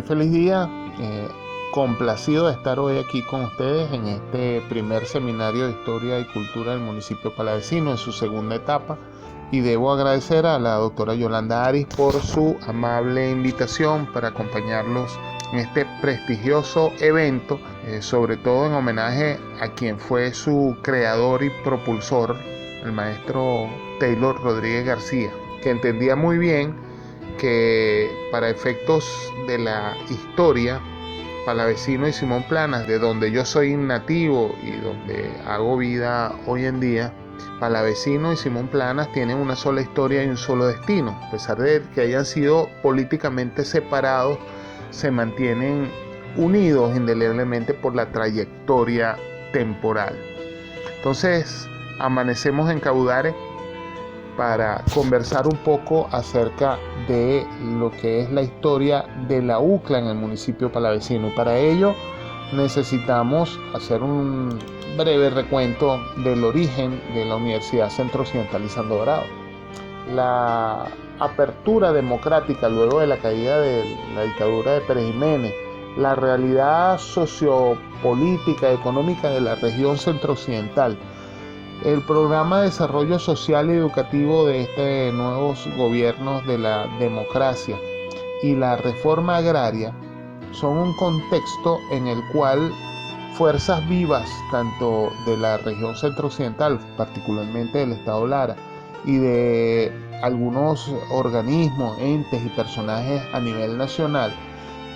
feliz día. Complacido de estar hoy aquí con ustedes en este primer seminario de Historia y Cultura del municipio palavecino en su segunda etapa. Y debo agradecer a la doctora Yolanda Aris por su amable invitación para acompañarlos en este prestigioso evento, sobre todo en homenaje a quien fue su creador y propulsor, el maestro Taylor Rodríguez García, que entendía muy bien que para efectos de la historia, Palavecino y Simón Planas, de donde yo soy nativo y donde hago vida hoy en día, Palavecino y Simón Planas tienen una sola historia y un solo destino. A pesar de que hayan sido políticamente separados, se mantienen unidos indeleblemente por la trayectoria temporal. Entonces, amanecemos en Caudares para conversar un poco acerca de lo que es la historia de la UCLA en el municipio palavecino. Y para ello necesitamos hacer un breve recuento del origen de la Universidad Centro Occidental Lisandro Dorado. La apertura democrática luego de la caída de la dictadura de Pérez Jiménez, la realidad sociopolítica y económica de la región centro-occidental, el programa de desarrollo social y educativo de estos nuevos gobiernos de la democracia y la reforma agraria son un contexto en el cual fuerzas vivas tanto de la región centro-occidental, particularmente del estado Lara, y de algunos organismos, entes y personajes a nivel nacional,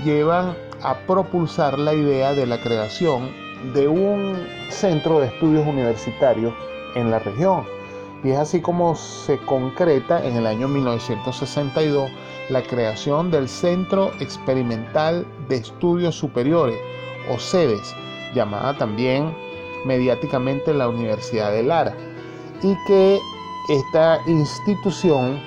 llevan a propulsar la idea de la creación de un centro de estudios universitarios en la región. Y es así como se concreta en el año 1962 la creación del Centro Experimental de Estudios Superiores, o CEDES, llamada también mediáticamente la Universidad de Lara, y que esta institución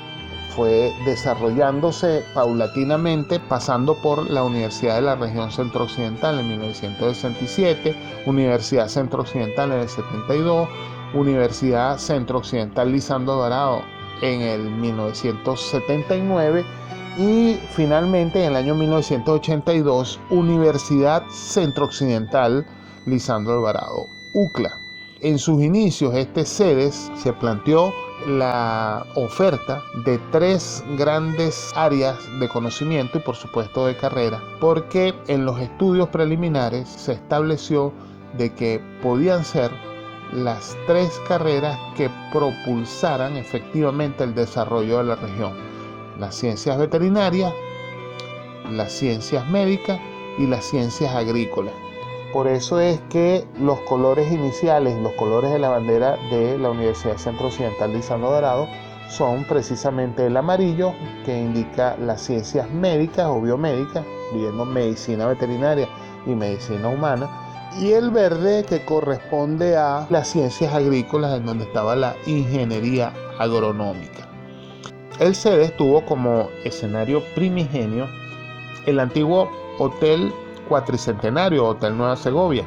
fue desarrollándose paulatinamente, pasando por la Universidad de la Región Centro-Occidental en 1967, Universidad Centro-Occidental en el 72, Universidad Centro-Occidental Lisandro Dorado en el 1979 y finalmente en el año 1982, Universidad Centro-Occidental Lisandro Alvarado, UCLA. En sus inicios, este CEDES se planteó la oferta de 3 grandes áreas de conocimiento y por supuesto de carrera, porque en los estudios preliminares se estableció de que podían ser las 3 carreras que propulsaran efectivamente el desarrollo de la región: las ciencias veterinarias, las ciencias médicas y las ciencias agrícolas. Por eso es que los colores iniciales, los colores de la bandera de la Universidad Centro Occidental Lisandro Dorado son precisamente el amarillo, que indica las ciencias médicas o biomédicas, incluyendo medicina veterinaria y medicina humana, y el verde, que corresponde a las ciencias agrícolas, en donde estaba la ingeniería agronómica. El CEDES tuvo como escenario primigenio el antiguo Hotel Cuatricentenario, Hotel Nueva Segovia,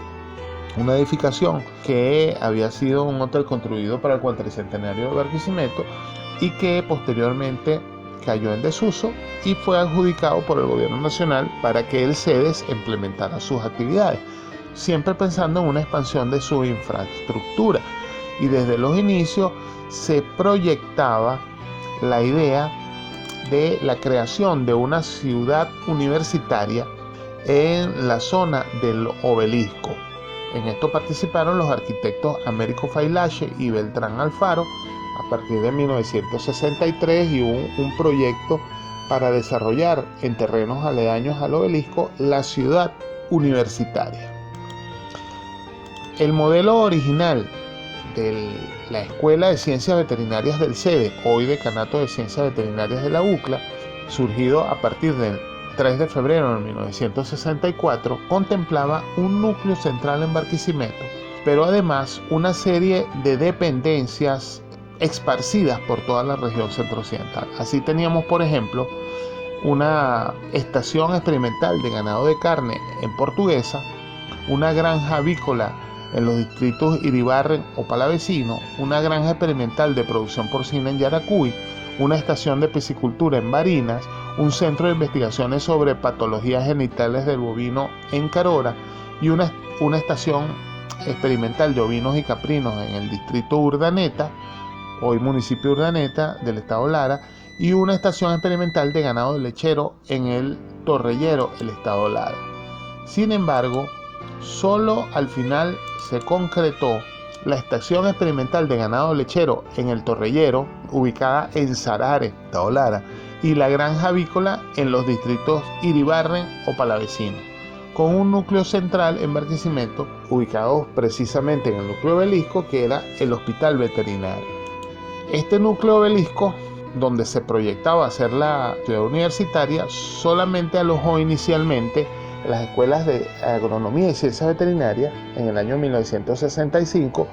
una edificación que había sido un hotel construido para el Cuatricentenario de Barquisimeto y que posteriormente cayó en desuso y fue adjudicado por el gobierno nacional para que el CEDES implementara sus actividades, siempre pensando en una expansión de su infraestructura. Y desde los inicios se proyectaba la idea de la creación de una ciudad universitaria en la zona del Obelisco. En esto participaron los arquitectos Américo Failache y Beltrán Alfaro a partir de 1963 y hubo un proyecto para desarrollar en terrenos aledaños al Obelisco la ciudad universitaria. El modelo original de la Escuela de Ciencias Veterinarias del CEDES, hoy Decanato de Ciencias Veterinarias de la UCLA, surgido a partir del 3 de febrero de 1964, contemplaba un núcleo central en Barquisimeto, pero además una serie de dependencias esparcidas por toda la región centro-occidental. Así teníamos, por ejemplo, una estación experimental de ganado de carne en Portuguesa, una granja avícola en los distritos Iribarren o Palavecino, una granja experimental de producción porcina en Yaracuy, una estación de piscicultura en Barinas, un centro de investigaciones sobre patologías genitales del bovino en Carora y una estación experimental de ovinos y caprinos en el distrito Urdaneta, hoy municipio Urdaneta del estado Lara, y una estación experimental de ganado lechero en el Torreyero, el estado Lara. Sin embargo, solo al final se concretó la estación experimental de ganado lechero en el Torreyero, ubicada en Sarare, estado Lara, y la granja avícola en los distritos Iribarren o Palavecino, con un núcleo central en Barquisimeto, ubicado precisamente en el núcleo Obelisco, que era el hospital veterinario. Este núcleo Obelisco, donde se proyectaba hacer la ciudad universitaria, solamente alojó inicialmente las escuelas de agronomía y ciencias veterinarias en el año 1965,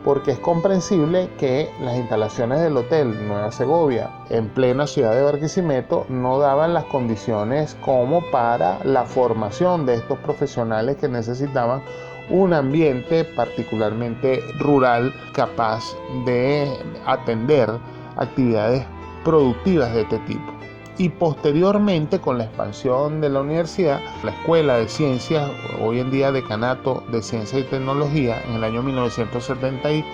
porque es comprensible que las instalaciones del Hotel Nueva Segovia en plena ciudad de Barquisimeto no daban las condiciones como para la formación de estos profesionales que necesitaban un ambiente particularmente rural capaz de atender actividades productivas de este tipo. Y posteriormente, con la expansión de la universidad, la Escuela de Ciencias, hoy en día Decanato de Ciencia y Tecnología, en el año 1976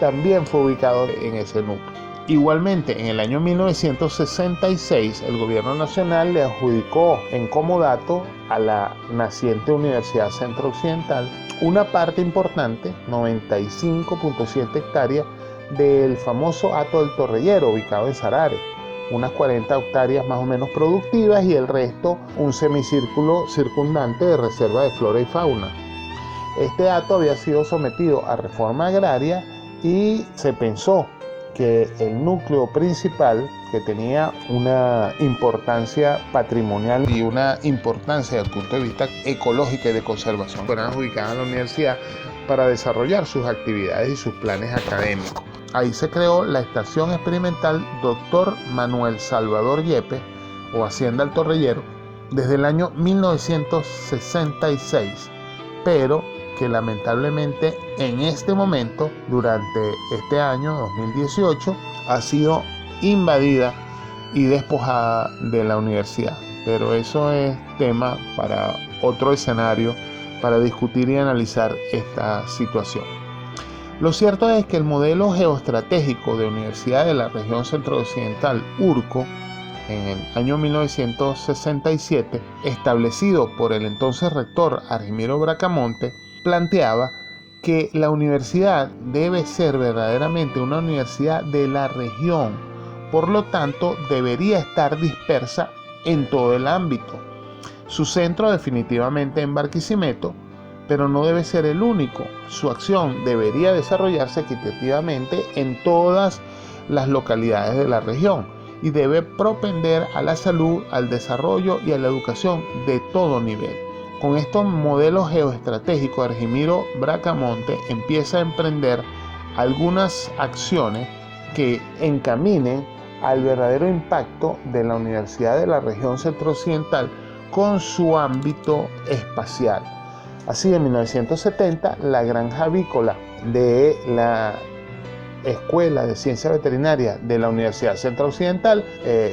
también fue ubicado en ese núcleo. Igualmente, en el año 1966, el gobierno nacional le adjudicó en comodato a la naciente Universidad Centro Occidental una parte importante, 95.7 hectáreas, del famoso Hato del Torreyero, ubicado en Sarare, unas 40 hectáreas más o menos productivas y el resto un semicírculo circundante de reserva de flora y fauna. Este hato había sido sometido a reforma agraria y se pensó que el núcleo principal, que tenía una importancia patrimonial y una importancia desde el punto de vista ecológico y de conservación, fueran ubicadas en la universidad para desarrollar sus actividades y sus planes académicos. Ahí se creó la estación experimental Dr. Manuel Salvador Yepes, o Hacienda El Torreyero, desde el año 1966, pero que lamentablemente en este momento, durante este año 2018, ha sido invadida y despojada de la universidad. Pero eso es tema para otro escenario, para discutir y analizar esta situación. Lo cierto es que el modelo geoestratégico de Universidad de la Región Centro-Occidental, URCO, en el año 1967, establecido por el entonces rector Argimiro Bracamonte, planteaba que la universidad debe ser verdaderamente una universidad de la región, por lo tanto debería estar dispersa en todo el ámbito. Su centro definitivamente en Barquisimeto, pero no debe ser el único. Su acción debería desarrollarse equitativamente en todas las localidades de la región y debe propender a la salud, al desarrollo y a la educación de todo nivel. Con estos modelos geoestratégicos, Argimiro Bracamonte empieza a emprender algunas acciones que encaminen al verdadero impacto de la Universidad de la Región Centro-Occidental con su ámbito espacial. Así, en 1970, la granja avícola de la Escuela de Ciencia Veterinaria de la Universidad Centro-Occidental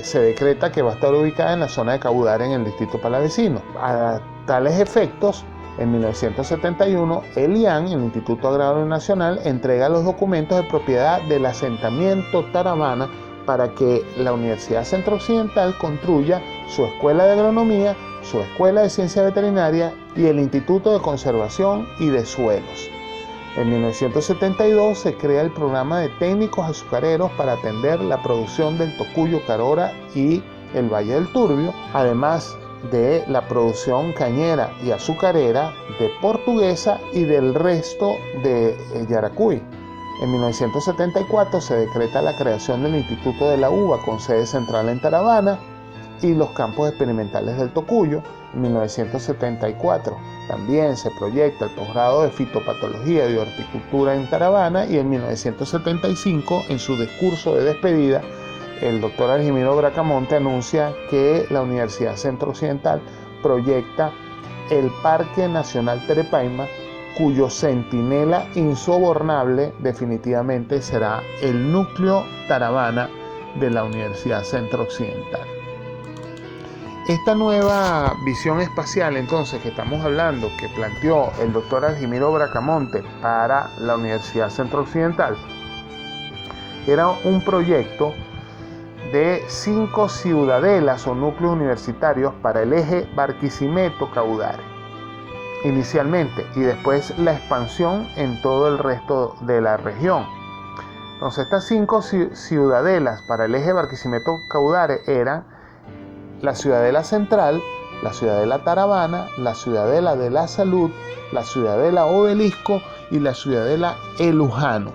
se decreta que va a estar ubicada en la zona de Cabudare, en el distrito palavecino. A tales efectos, en 1971, el IAN, el Instituto Agrario Nacional, entrega los documentos de propiedad del asentamiento Taravana para que la Universidad Centro-Occidental construya su escuela de agronomía, su escuela de ciencia veterinaria y el Instituto de Conservación y de Suelos. En 1972 se crea el programa de técnicos azucareros para atender la producción del Tocuyo, Carora y el Valle del Turbio, además de la producción cañera y azucarera de Portuguesa y del resto de Yaracuy. En 1974 se decreta la creación del Instituto de la Uva con sede central en Taravana y los campos experimentales del Tocuyo. En 1974 también se proyecta el posgrado de fitopatología y horticultura en Taravana, y en 1975, en su discurso de despedida, el doctor Argimiro Bracamonte anuncia que la Universidad Centro-Occidental proyecta el Parque Nacional Terepaima, cuyo centinela insobornable definitivamente será el núcleo Taravana de la Universidad Centro-Occidental. Esta nueva visión espacial, entonces, que estamos hablando, que planteó el doctor Argimiro Bracamonte para la Universidad Centro Occidental, era un proyecto de 5 ciudadelas o núcleos universitarios para el eje Barquisimeto-Caudare, inicialmente, y después la expansión en todo el resto de la región. Entonces, estas 5 ciudadelas para el eje Barquisimeto-Caudare eran la Ciudadela Central, la Ciudadela Taravana, la Ciudadela de la Salud, la Ciudadela Obelisco y la Ciudadela El Lujano.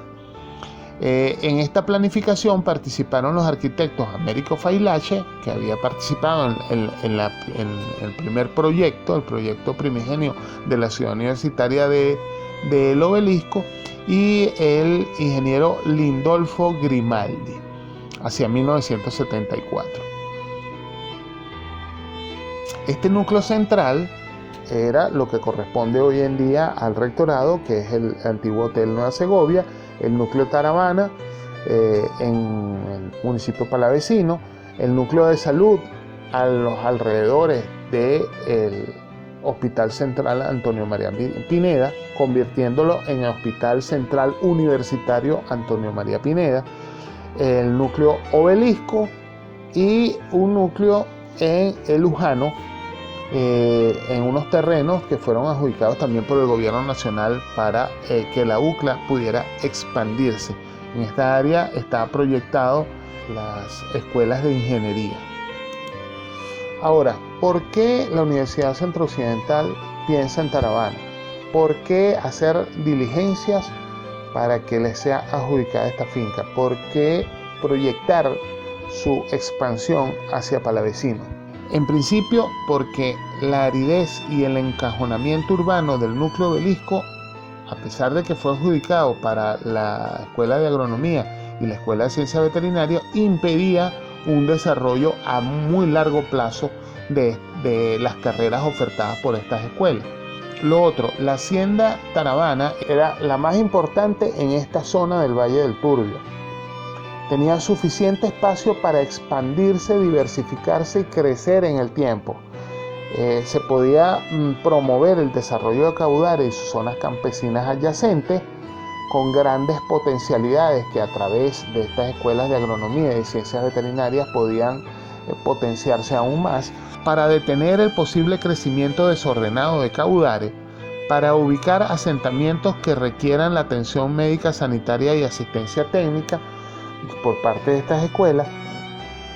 En esta planificación participaron los arquitectos Américo Failache, que había participado en el primer proyecto, el proyecto primigenio de la ciudad universitaria del Obelisco, y el ingeniero Lindolfo Grimaldi, hacia 1974. Este núcleo central era lo que corresponde hoy en día al rectorado, que es el antiguo Hotel Nueva Segovia, el núcleo Taravana en el municipio palavecino, el núcleo de salud a los alrededores del Hospital Central Antonio María Pineda, convirtiéndolo en Hospital Central Universitario Antonio María Pineda, el núcleo Obelisco y un núcleo en El Lujano, en unos terrenos que fueron adjudicados también por el gobierno nacional para que la UCLA pudiera expandirse. En esta área está proyectado las escuelas de ingeniería. Ahora, ¿por qué la Universidad Centro Occidental piensa en Taravana? ¿Por qué hacer diligencias para que les sea adjudicada esta finca? ¿Por qué proyectar su expansión hacia Palavecino? En principio, porque la aridez y el encajonamiento urbano del núcleo Obelisco, a pesar de que fue adjudicado para la Escuela de Agronomía y la Escuela de Ciencia Veterinaria, impedía un desarrollo a muy largo plazo de las carreras ofertadas por estas escuelas. Lo otro, la hacienda Taravana era la más importante en esta zona del Valle del Turbio. Tenía suficiente espacio para expandirse, diversificarse y crecer en el tiempo. Se podía promover el desarrollo de Caudare y sus zonas campesinas adyacentes con grandes potencialidades que a través de estas escuelas de agronomía y de ciencias veterinarias podían potenciarse aún más para detener el posible crecimiento desordenado de Caudare, para ubicar asentamientos que requieran la atención médica, sanitaria y asistencia técnica por parte de estas escuelas,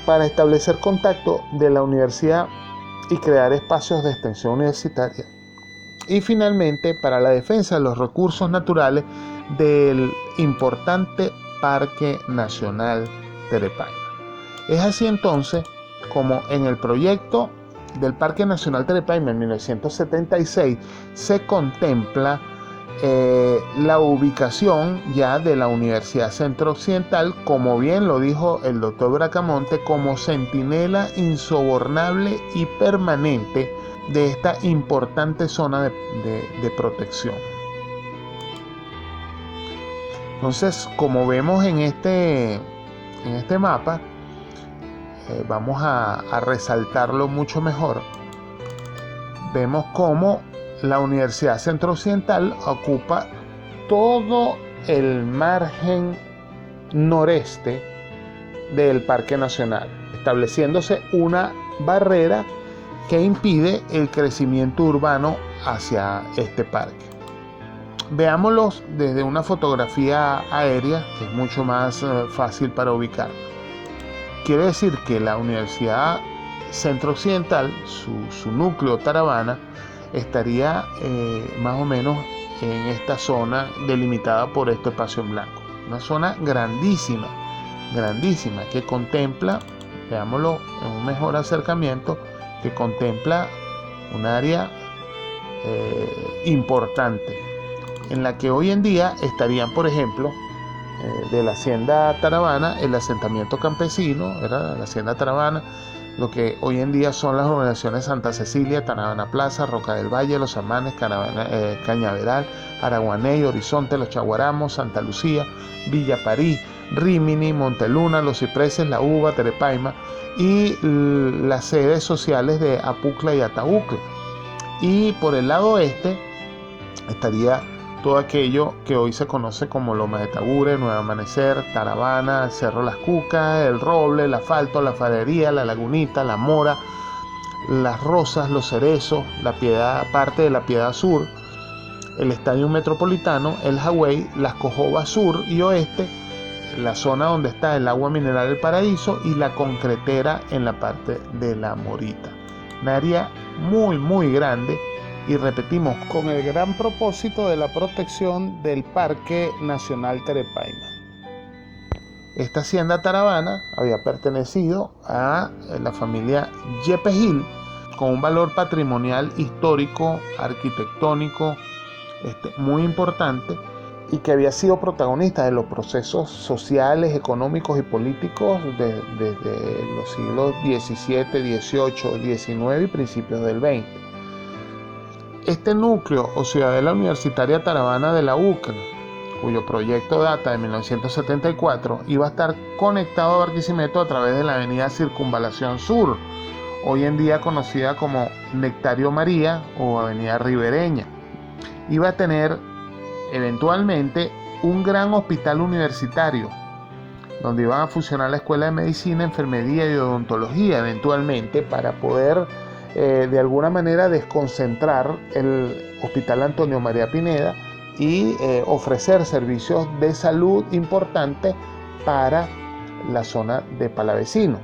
para establecer contacto de la universidad y crear espacios de extensión universitaria, y finalmente para la defensa de los recursos naturales del importante Parque Nacional Terepaima. Es así entonces como en el proyecto del Parque Nacional Terepaima en 1976 se contempla la ubicación ya de la Universidad Centro Occidental, como bien lo dijo el doctor Bracamonte, como centinela insobornable y permanente de esta importante zona de protección. Entonces, como vemos en este mapa, vamos a resaltarlo mucho mejor. Vemos cómo la Universidad Centro Occidental ocupa todo el margen noreste del Parque Nacional, estableciéndose una barrera que impide el crecimiento urbano hacia este parque. Veámoslos desde una fotografía aérea, que es mucho más fácil para ubicar. Quiere decir que la Universidad Centro Occidental, su núcleo Taravana, estaría más o menos en esta zona delimitada por este espacio en blanco. Una zona grandísima, que contempla, veámoslo en un mejor acercamiento, que contempla un área importante, en la que hoy en día estarían, por ejemplo, de la hacienda Taravana, el asentamiento campesino, era la hacienda Taravana, lo que hoy en día son las organizaciones Santa Cecilia, Taravana Plaza, Roca del Valle, Los Amanes, Cañaveral, Araguaney, Horizonte, Los Chaguaramos, Santa Lucía, Villa París, Rímini, Monteluna, Los Cipreses, La Uva, Terepaima y las sedes sociales de Apucla y Ataúcla. Y por el lado este estaría todo aquello que hoy se conoce como Lomas de Tabure, Nuevo Amanecer, Taravana, Cerro Las Cucas, El Roble, El Asfalto, La Farería, La Lagunita, La Mora, Las Rosas, Los Cerezos, La Piedad, parte de La Piedad Sur, el Estadio Metropolitano, el Hawái, Las Cojobas Sur y Oeste, la zona donde está el agua mineral del Paraíso y la concretera en la parte de La Morita. Un área muy grande y repetimos, con el gran propósito de la protección del Parque Nacional Terepaima. Esta hacienda Taravana había pertenecido a la familia Yepes Gil, con un valor patrimonial, histórico, arquitectónico muy importante, y que había sido protagonista de los procesos sociales, económicos y políticos desde los siglos XVII, XVIII, XIX y principios del XX. Este núcleo o ciudadela universitaria Taravana de la UCA, cuyo proyecto data de 1974, iba a estar conectado a Barquisimeto a través de la avenida Circunvalación Sur, hoy en día conocida como Nectario María o avenida Ribereña. Iba a tener eventualmente un gran hospital universitario, donde iban a fusionar la Escuela de Medicina, Enfermería y Odontología eventualmente, para poder de alguna manera desconcentrar el Hospital Antonio María Pineda y ofrecer servicios de salud importantes para la zona de Palavecino.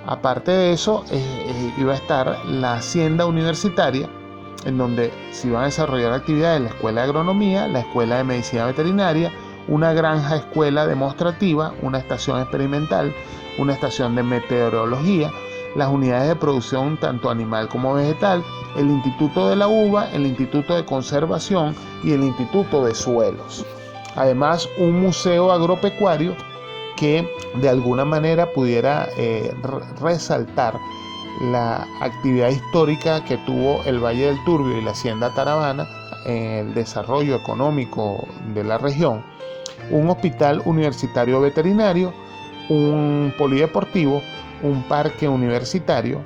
Aparte de eso, iba a estar la hacienda universitaria, en donde se iban a desarrollar actividades de la Escuela de Agronomía, la Escuela de Medicina Veterinaria, una granja escuela demostrativa, una estación experimental, una estación de meteorología, las unidades de producción tanto animal como vegetal, el Instituto de la Uva, el Instituto de Conservación y el Instituto de Suelos. Además, un museo agropecuario que de alguna manera pudiera resaltar la actividad histórica que tuvo el Valle del Turbio y la hacienda Taravana en el desarrollo económico de la región, un hospital universitario veterinario, un polideportivo, un parque universitario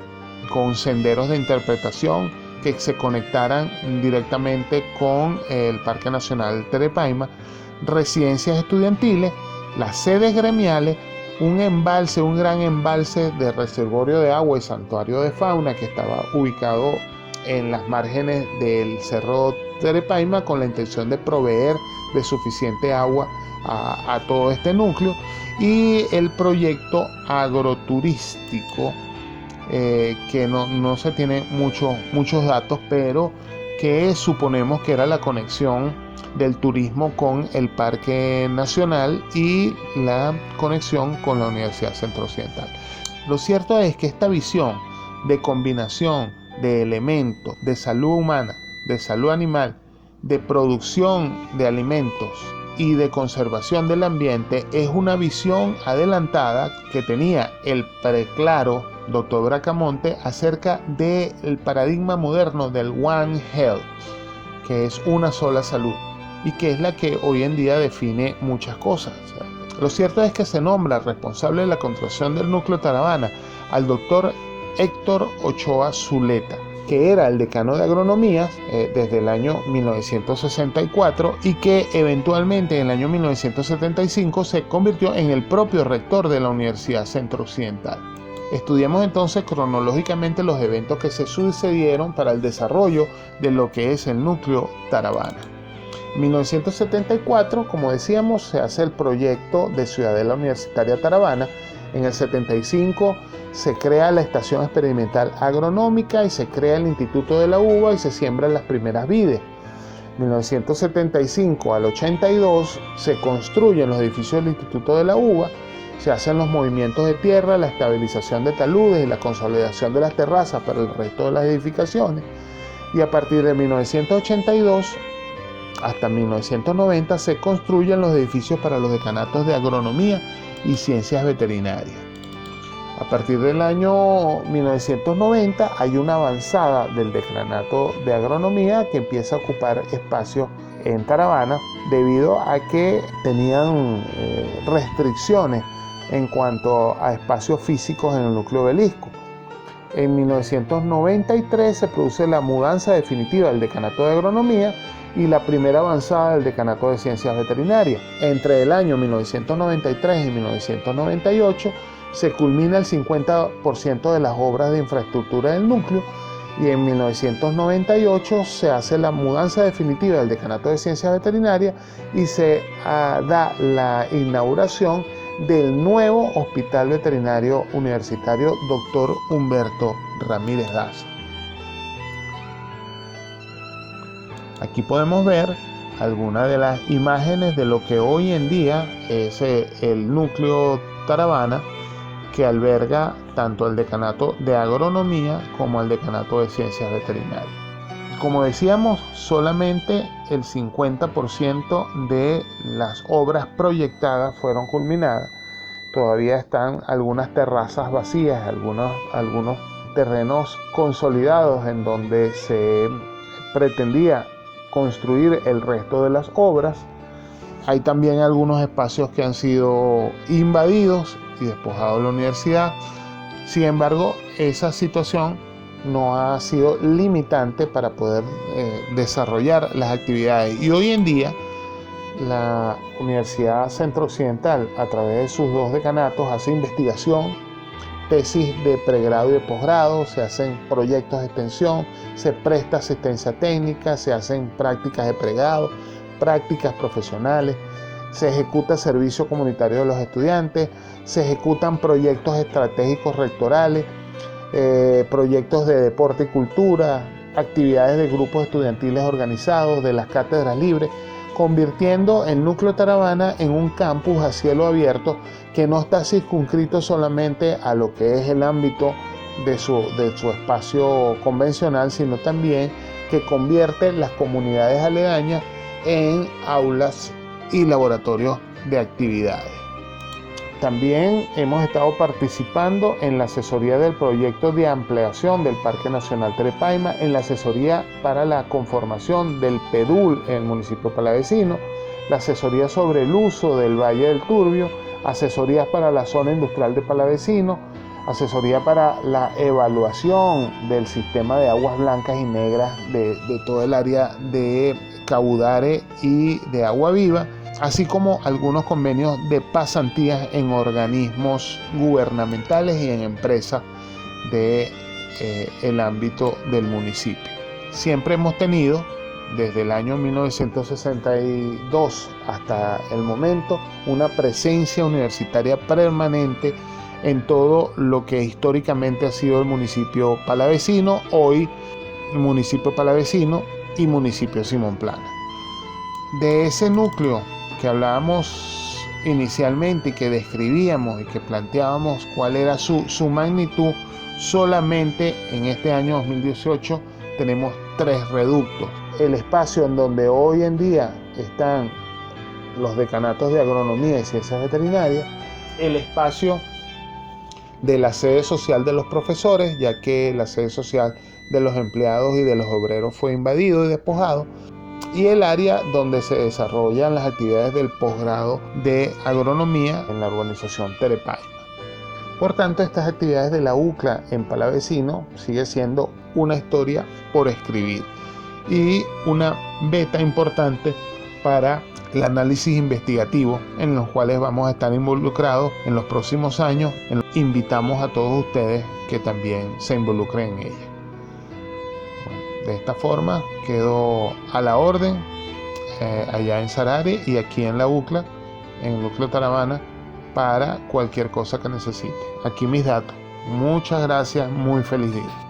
con senderos de interpretación que se conectaran directamente con el Parque Nacional Terepaima, residencias estudiantiles, las sedes gremiales, un embalse, un gran embalse de reservorio de agua y santuario de fauna que estaba ubicado en las márgenes del Cerro Terepaima, con la intención de proveer de suficiente agua a todo este núcleo, y el proyecto agroturístico que no se tiene muchos datos, pero que suponemos que era la conexión del turismo con el Parque Nacional y la conexión con la Universidad Centro Occidental. Lo cierto es que esta visión de combinación de elementos de salud humana, de salud animal, de producción de alimentos y de conservación del ambiente es una visión adelantada que tenía el preclaro Dr. Bracamonte acerca del paradigma moderno del One Health, que es una sola salud, y que es la que hoy en día define muchas cosas. Lo cierto es que se nombra responsable de la construcción del núcleo Taravana al doctor Héctor Ochoa Zuleta, que era el decano de agronomía desde el año 1964 y que eventualmente en el año 1975 se convirtió en el propio rector de la Universidad Centro Occidental. Estudiamos entonces cronológicamente los eventos que se sucedieron para el desarrollo de lo que es el núcleo Taravana. En 1974, como decíamos, se hace el proyecto de Ciudadela Universitaria Taravana. En el 75 se crea la Estación Experimental Agronómica y se crea el Instituto de la Uva y se siembran las primeras vides. En 1975 al 82 se construyen los edificios del Instituto de la Uva, se hacen los movimientos de tierra, la estabilización de taludes y la consolidación de las terrazas para el resto de las edificaciones, y a partir de 1982 hasta 1990 se construyen los edificios para los decanatos de agronomía y ciencias veterinarias. A partir del año 1990 hay una avanzada del decanato de agronomía que empieza a ocupar espacio en Taravana debido a que tenían restricciones en cuanto a espacios físicos en el núcleo obelisco. En 1993 se produce la mudanza definitiva del decanato de agronomía y la primera avanzada del decanato de ciencias veterinarias. Entre el año 1993 y 1998 se culmina el 50% de las obras de infraestructura del núcleo, y en 1998 se hace la mudanza definitiva del decanato de ciencias veterinarias y se da la inauguración del nuevo Hospital Veterinario Universitario Dr. Humberto Ramírez Daza. Aquí podemos ver algunas de las imágenes de lo que hoy en día es el núcleo Taravana, que alberga tanto el decanato de agronomía como el decanato de ciencias veterinarias. Como decíamos, solamente el 50% de las obras proyectadas fueron culminadas. Todavía están algunas terrazas vacías, algunos terrenos consolidados en donde se pretendía construir el resto de las obras. Hay también algunos espacios que han sido invadidos y despojados de la universidad. Sin embargo, esa situación no ha sido limitante para poder desarrollar las actividades. Y hoy en día, la Universidad Centro Occidental, a través de sus 2 decanatos, hace investigación, tesis de pregrado y de posgrado, se hacen proyectos de extensión, se presta asistencia técnica, se hacen prácticas de pregrado, prácticas profesionales, se ejecuta servicio comunitario de los estudiantes, se ejecutan proyectos estratégicos rectorales, proyectos de deporte y cultura, actividades de grupos estudiantiles organizados, de las cátedras libres, convirtiendo el núcleo Taravana en un campus a cielo abierto que no está circunscrito solamente a lo que es el ámbito de su espacio convencional, sino también que convierte las comunidades aledañas en aulas y laboratorios de actividades. También hemos estado participando en la asesoría del proyecto de ampliación del Parque Nacional Terepaima, en la asesoría para la conformación del PEDUL en el municipio palavecino, la asesoría sobre el uso del Valle del Turbio, asesorías para la zona industrial de Palavecino, asesoría para la evaluación del sistema de aguas blancas y negras de todo el área de Cabudare y de Agua Viva, así como algunos convenios de pasantías en organismos gubernamentales y en empresas del ámbito del municipio. Siempre hemos tenido, desde el año 1962 hasta el momento, una presencia universitaria permanente en todo lo que históricamente ha sido el municipio palavecino, hoy el municipio palavecino y municipio Simón Plana. De ese núcleo que hablábamos inicialmente y que describíamos y que planteábamos cuál era su magnitud, solamente en este año 2018 tenemos 3 reductos. El espacio en donde hoy en día están los decanatos de agronomía y ciencias veterinarias, el espacio de la sede social de los profesores, ya que la sede social de los empleados y de los obreros fue invadido y despojado, y el área donde se desarrollan las actividades del posgrado de agronomía en la urbanización Terepaima. Por tanto, estas actividades de la UCLA en Palavecino sigue siendo una historia por escribir y una beta importante para el análisis investigativo en los cuales vamos a estar involucrados en los próximos años. Invitamos a todos ustedes que también se involucren en ella. De esta forma quedo a la orden allá en Sarare y aquí en la UCLA, en el núcleo Taravana, para cualquier cosa que necesite. Aquí mis datos. Muchas gracias, muy feliz día.